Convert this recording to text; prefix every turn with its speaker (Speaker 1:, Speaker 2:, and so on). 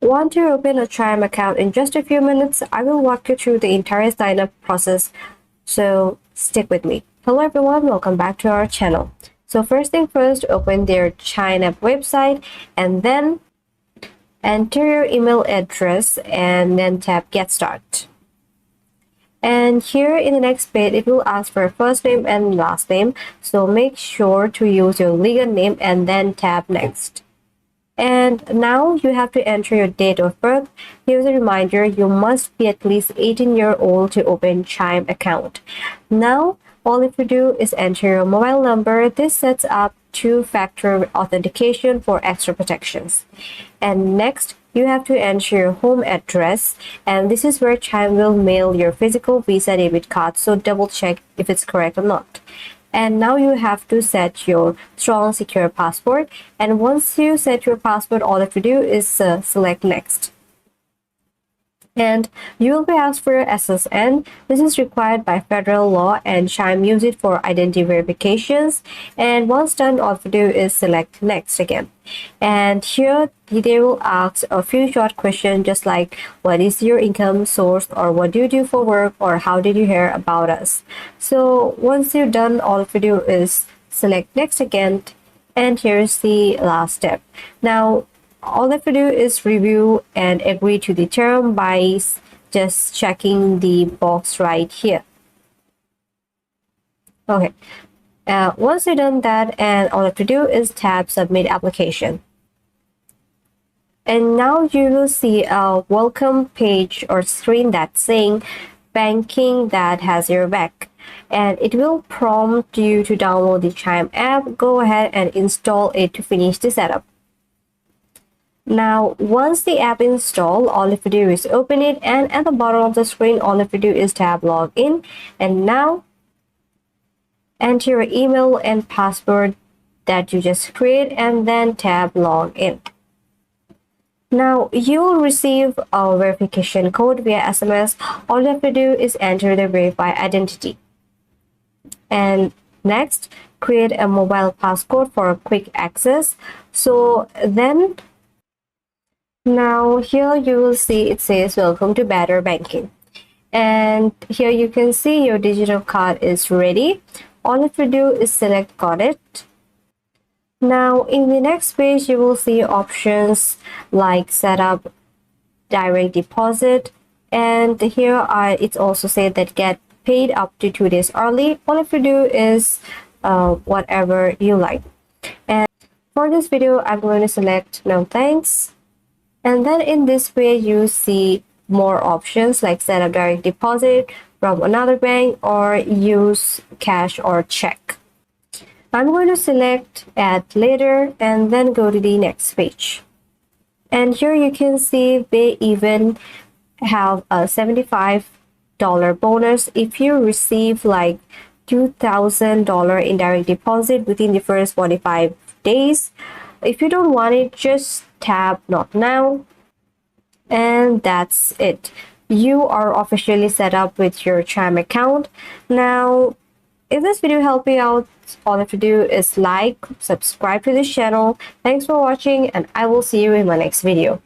Speaker 1: Want to open a Chime account in just a few minutes? I will walk you through the entire sign-up process, so stick with me. Hello everyone, welcome back to our channel. So first thing first, open their Chime app website and then enter your email address and then tap Get Started. And here in the next page, it will ask for first name and last name. So make sure to use your legal name and then tap Next. And now you have to enter your date of birth. Here's a reminder, you must be at least 18-year-old to open Chime account. Now, all you have to do is enter your mobile number. This sets up two-factor authentication for extra protections. And next, you have to enter your home address, and this is where Chime will mail your physical Visa debit card, so double check if it's correct or not. And now you have to set your strong secure password, and once you set your password, all you have to do is select Next. And you will be asked for your SSN. This is required by federal law, and Chime use it for identity verifications. And once done, all you do is select Next again. And here they will ask a few short questions, just like what is your income source, or what do you do for work, or how did you hear about us. So once you're done, all you do is select Next again. And here's the last step. Now all I have to do is review and agree to the term by just checking the box right here. Okay, once you've done that, and all I have to do is tap Submit Application. And now you will see a welcome page or screen that's saying banking that has your back. And it will prompt you to download the Chime app. Go ahead and install it to finish the setup. Now, once the app installed, all you have to do is open it, and at the bottom of the screen, all you have to do is tap Login. And now, enter your email and password that you just created, and then tap Login. Now, you will receive a verification code via SMS. All you have to do is enter the verified identity. And next, create a mobile passcode for quick access. So then, now here you will see it says welcome to Better Banking, and here you can see your digital card is ready. All you have to do is select Got It. Now in the next page you will see options like set up direct deposit, and here it's also said that get paid up to 2 days early. All you have to do is whatever you like. And for this video I'm going to select no thanks. And then in this page, you see more options like set up direct deposit from another bank or use cash or check. I'm going to select add later and then go to the next page. And here you can see they even have a $75 bonus if you receive like $2,000 in direct deposit within the first 45 days. If you don't want it, just tap Not Now, and that's it. You are officially set up with your Chime account. Now, if this video helped you out, all you have to do is like, subscribe to this channel. Thanks for watching, and I will see you in my next video.